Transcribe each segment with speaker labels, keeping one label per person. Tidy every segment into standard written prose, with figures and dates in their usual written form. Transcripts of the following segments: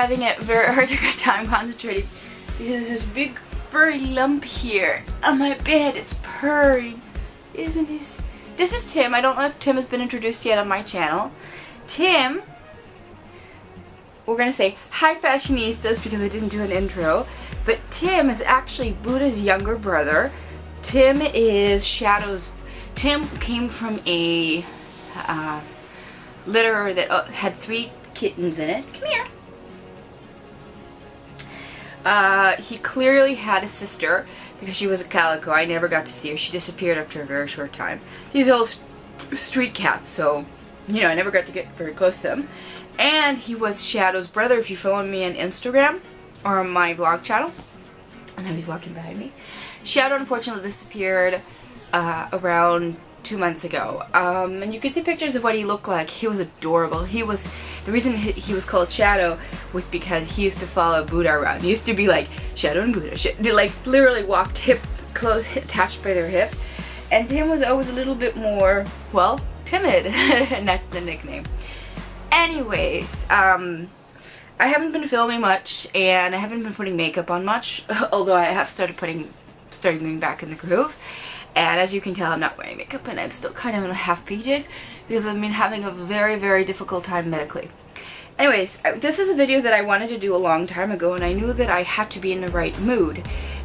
Speaker 1: having a very hard time concentrating because there's this big furry lump here on my bed. It's purring. Isn't this? This is Tim. I don't know if Tim has been introduced yet on my channel. Tim, we're going to say hi fashionistas because I didn't do an intro, but Tim is actually Buddha's younger brother. Tim is Shadow's. Tim came from a litter that had 3 kittens in it. Come here. He clearly had a sister because she was a calico. I never got to see her. She disappeared after a very short time. These are all street cats, so, you know, I never got to get very close to them. And he was Shadow's brother. If you follow me on Instagram or on my vlog channel. I know he's walking behind me. Shadow unfortunately disappeared around 2 months ago. And you can see pictures of what he looked like. He was adorable. The reason he was called Shadow was because he used to follow Buddha around. He used to be like Shadow and Buddha. They like literally walked close attached by their hip. And Tim was always a little bit more, well, timid. And that's the nickname. Anyways, I haven't been filming much and I haven't been putting makeup on much, although I have started going back in the groove. And as you can tell, I'm not wearing makeup and I'm still kind of in a half PJs because I've been having a very, very difficult time medically. Anyways, this is a video that I wanted to do a long time ago and I knew that I had to be in the right mood.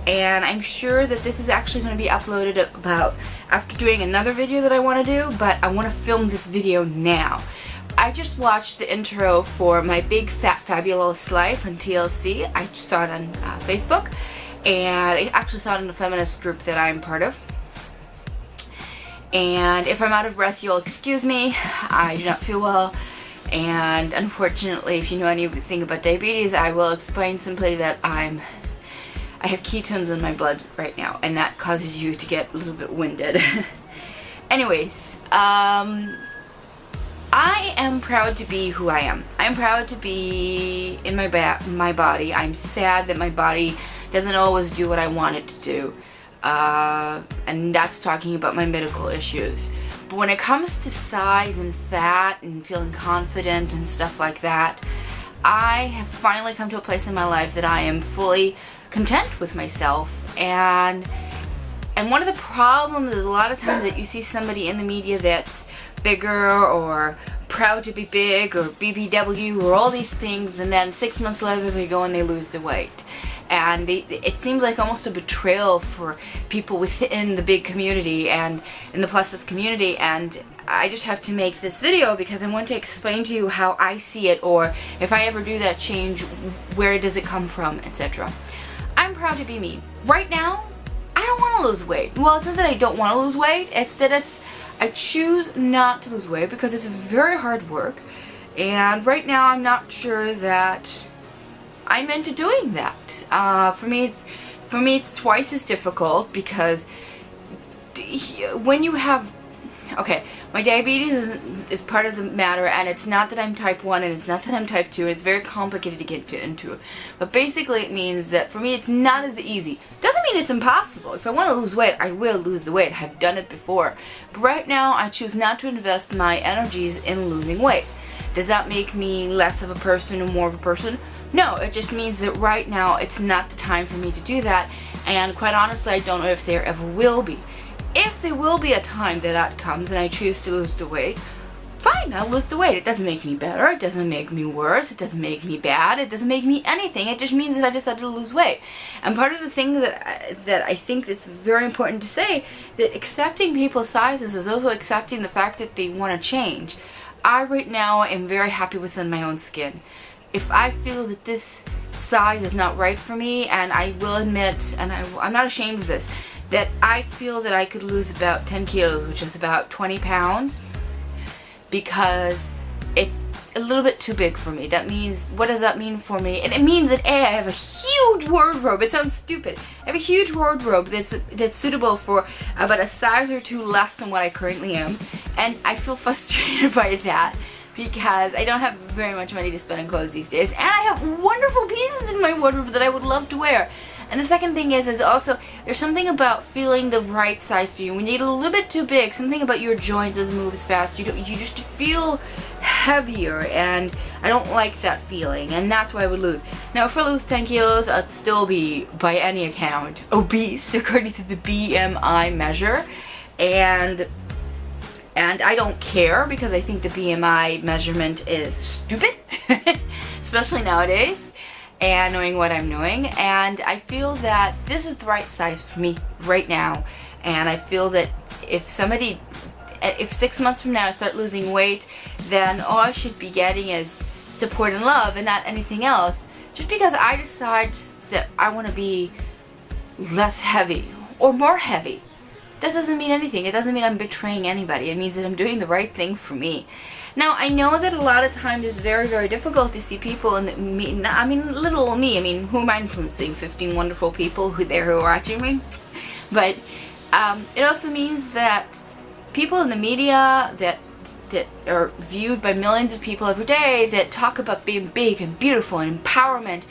Speaker 1: And I'm sure that this is actually going to be uploaded about after doing another video that I want to do, but I want to film this video now. I just watched the intro for My Big Fat Fabulous Life on TLC. I saw it on Facebook and I actually saw it in a feminist group that I'm part of. And if I'm out of breath, you'll excuse me. I do not feel well. And unfortunately, if you know anything about diabetes, I will explain simply that I have ketones in my blood right now, and that causes you to get a little bit winded. Anyways, I am proud to be who I am. I'm proud to be in my body. I'm sad that my body doesn't always do what I want it to do. And that's talking about my medical issues. But when it comes to size and fat and feeling confident and stuff like that, I have finally come to a place in my life that I am fully content with myself. And one of the problems is a lot of times that you see somebody in the media that's bigger or proud to be big or BBW or all these things, and then 6 months later they go and they lose the weight. And it seems like almost a betrayal for people within the big community and in the plus-size community. And I just have to make this video because I want to explain to you how I see it, or if I ever do that change, where does it come from, etc. I'm proud to be me. Right now, I don't want to lose weight. Well, it's not that I don't want to lose weight, it's that I choose not to lose weight because it's very hard work. And right now, I'm not sure that I'm into doing that. For me, it's twice as difficult because when you have, okay, my diabetes is part of the matter, and it's not that I'm type 1 and it's not that I'm type 2. It's very complicated to get into. But basically it means that for me it's not as easy. Doesn't mean it's impossible. If I want to lose weight, I will lose the weight. I've done it before. But right now I choose not to invest my energies in losing weight. Does that make me less of a person or more of a person? No, it just means that right now it's not the time for me to do that, and quite honestly I don't know if there ever will be. If there will be a time that comes and I choose to lose the weight, fine, I'll lose the weight. It doesn't make me better, it doesn't make me worse, it doesn't make me bad, it doesn't make me anything. It just means that I decided to lose weight. And part of the thing that I think that's very important to say, that accepting people's sizes is also accepting the fact that they want to change. I right now am very happy within my own skin. If I feel that this size is not right for me, and I will admit, and I'm not ashamed of this, that I feel that I could lose about 10 kilos, which is about 20 pounds, because it's a little bit too big for me. That means, what does that mean for me? And it means that A, I have a huge wardrobe. It sounds stupid. I have a huge wardrobe that's suitable for about a size or 2 less than what I currently am, and I feel frustrated by that, because I don't have very much money to spend on clothes these days, and I have wonderful pieces in my wardrobe that I would love to wear. And the second thing is also, there's something about feeling the right size for you. When you get a little bit too big, something about your joints doesn't move as fast. You just feel heavier, and I don't like that feeling, and that's why I would lose. Now, if I lose 10 kilos, I'd still be, by any account, obese, according to the BMI measure, and I don't care, because I think the BMI measurement is stupid, especially nowadays, and knowing what I'm knowing, and I feel that this is the right size for me right now, and I feel that if 6 months from now I start losing weight, then all I should be getting is support and love and not anything else, just because I decide that I want to be less heavy or more heavy. That doesn't mean anything. It doesn't mean I'm betraying anybody. It means that I'm doing the right thing for me. Now, I know that a lot of times it's very, very difficult to see people in the, I mean, little old me. I mean, who am I influencing? 15 wonderful people who are watching me? But it also means that people in the media that are viewed by millions of people every day that talk about being big and beautiful and empowerment.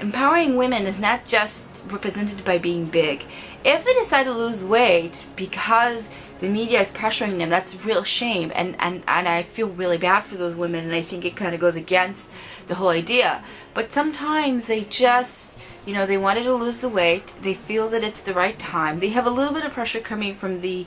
Speaker 1: Empowering women is not just represented by being big. If they decide to lose weight because the media is pressuring them, that's a real shame, and I feel really bad for those women, and I think it kind of goes against the whole idea. But sometimes they just, you know, they wanted to lose the weight, they feel that it's the right time, they have a little bit of pressure coming from the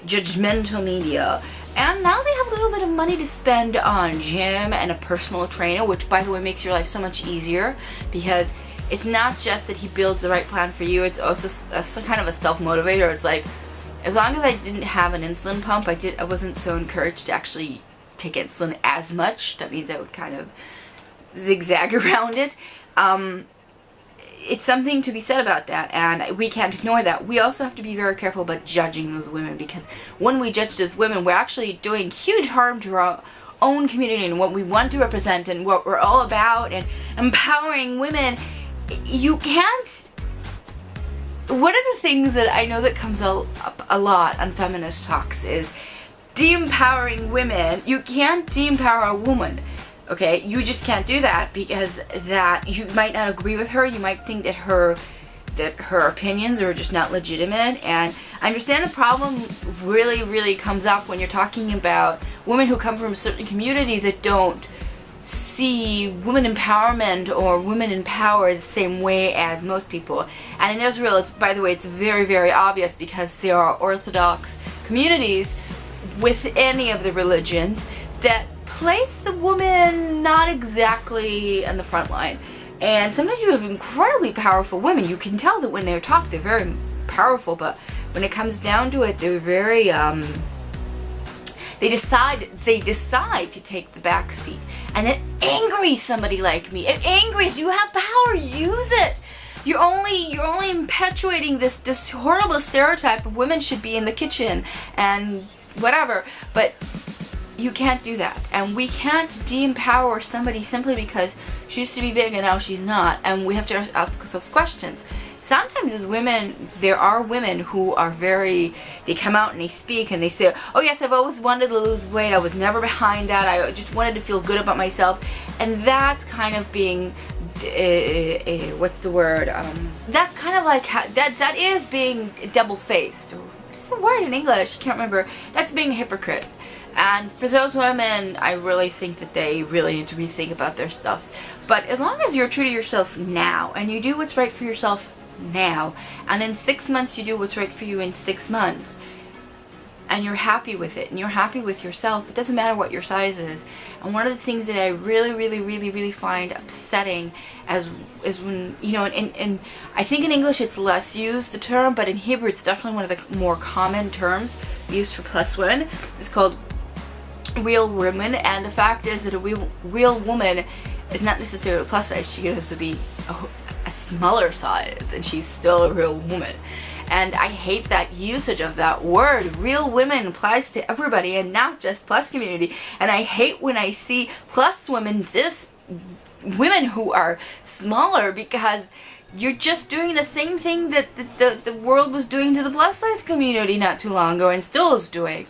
Speaker 1: judgmental media, and now they have a little bit of money to spend on gym and a personal trainer, which, by the way, makes your life so much easier, because it's not just that he builds the right plan for you, it's also a kind of a self-motivator. It's like, as long as I didn't have an insulin pump, I wasn't so encouraged to actually take insulin as much. That means I would kind of zigzag around it. It's something to be said about that, and we can't ignore that. We also have to be very careful about judging those women, because when we judge those women, we're actually doing huge harm to our own community and what we want to represent and what we're all about, and empowering women. You can't. One of the things that I know that comes up a lot on feminist talks is de-empowering women. You can't de-empower a woman, okay? You just can't do that, because that you might not agree with her. You might think that her opinions are just not legitimate, and I understand the problem really comes up when you're talking about women who come from a certain community that don't see women empowerment or women in power the same way as most people. And in Israel, it's, by the way, it's very obvious, because there are Orthodox communities with any of the religions that place the woman not exactly in the front line. And sometimes you have incredibly powerful women. You can tell that when they're talk, they're very powerful, but when it comes down to it, they're very they decide to take the back seat, and it angers somebody like me. It angers. You have power, use it. You're only perpetuating this horrible stereotype of women should be in the kitchen and whatever, but you can't do that, and we can't de-empower somebody simply because she used to be big and now she's not, and we have to ask ourselves questions. Sometimes as women, there are women who are they come out and they speak and they say, oh yes, I've always wanted to lose weight, I was never behind that, I just wanted to feel good about myself, and that's kind of being, what's the word, that's kind of like, that is being double-faced. What's the word in English? I can't remember. That's being a hypocrite. And for those women, I really think that they really need to rethink about their stuffs. But as long as you're true to yourself now, and you do what's right for yourself now, and in 6 months you do what's right for you in 6 months, and you're happy with it, and you're happy with yourself, it doesn't matter what your size is. And one of the things that I really find upsetting is when, you know, and I think in English it's less used, the term, but in Hebrew it's definitely one of the more common terms used for plus one. It's called real woman, and the fact is that a real woman is not necessarily a plus size. She could also be a smaller size, and she's still a real woman. And I hate that usage of that word. Real women applies to everybody and not just plus community. And I hate when I see plus women diss women who are smaller, because you're just doing the same thing that the world was doing to the plus size community not too long ago and still is doing.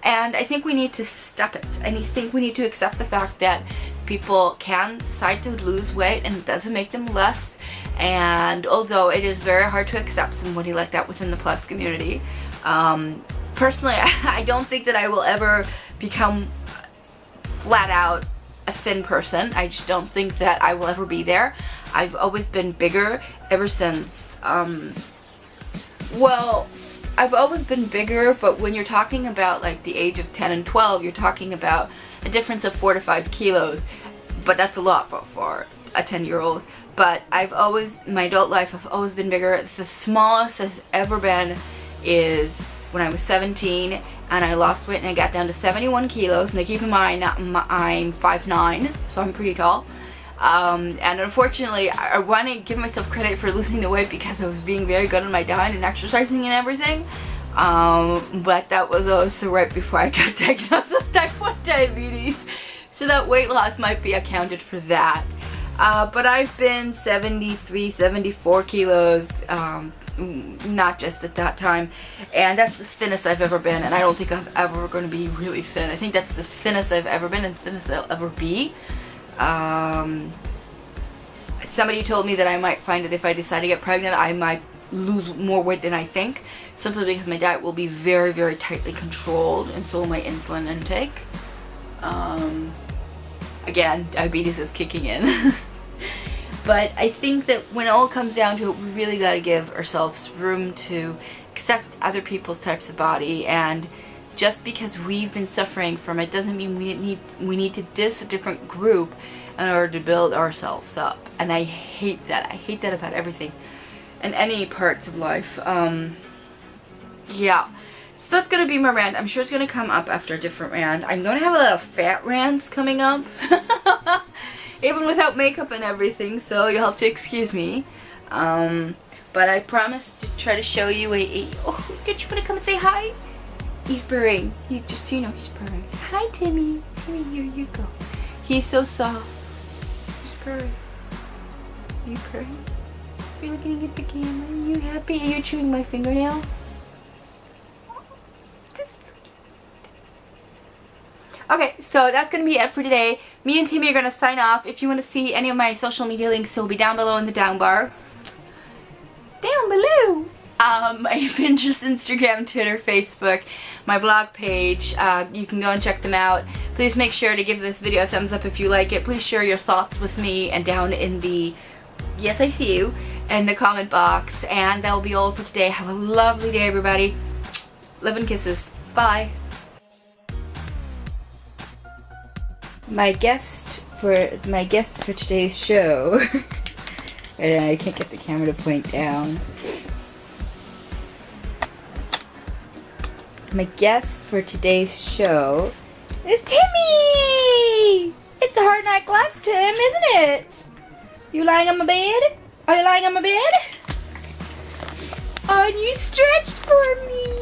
Speaker 1: And I think we need to stop it. And I think we need to accept the fact that People can decide to lose weight and it doesn't make them less, and although it is very hard to accept somebody like that within the plus community, personally I don't think that I will ever become flat out a thin person. I just don't think that I will ever be there. I've always been bigger ever since, well, I've always been bigger, but when you're talking about like the age of 10 and 12, you're talking about a difference of 4 to 5 kilos, but that's a lot for a 10-year-old. But I've always, my adult life, I've always been bigger. The smallest has ever been is when I was 17 and I lost weight and I got down to 71 kilos. Now keep in mind, I'm 5'9", so I'm pretty tall. And unfortunately, I want to give myself credit for losing the weight because I was being very good on my diet and exercising and everything. But that was also right before I got diagnosed with type 1 diabetes. So that weight loss might be accounted for that. But I've been 73, 74 kilos, not just at that time. And that's the thinnest I've ever been. And I don't think I'm ever going to be really thin. I think that's the thinnest I've ever been and thinnest I'll ever be. Somebody told me that I might find that if I decide to get pregnant, I might lose more weight than I think, simply because my diet will be very, very tightly controlled, and so will my insulin intake. Again, diabetes is kicking in. But I think that when it all comes down to it, we really got to give ourselves room to accept other people's types of body, and just because we've been suffering from it doesn't mean we need to diss a different group in order to build ourselves up. And I hate that. I hate that about everything and any parts of life. Yeah. So that's going to be my rant. I'm sure it's going to come up after a different rant. I'm going to have a lot of fat rants coming up. Even without makeup and everything, so you'll have to excuse me. But I promise to try to show you oh, did you want to come and say hi? He's purring. He just so you know, he's purring. Hi, Timmy. Timmy, here you go. He's so soft. He's purring. Are you purring? Are you looking at the camera? Are you happy? Are you chewing my fingernail? This is so cute. Okay, so that's going to be it for today. Me and Timmy are going to sign off. If you want to see any of my social media links, they'll be down below in the down bar. Down below! My Pinterest, Instagram, Twitter, Facebook, my blog page. You can go and check them out. Please make sure to give this video a thumbs up if you like it. Please share your thoughts with me and down in the, yes I see you, in the comment box. And that will be all for today. Have a lovely day, everybody. Love and kisses. Bye. My guest for today's show. I can't get the camera to point down. My guest for today's show is Timmy! It's a hard night left, Tim, isn't it? You lying on my bed? Are you lying on my bed? Oh, and you stretched for me!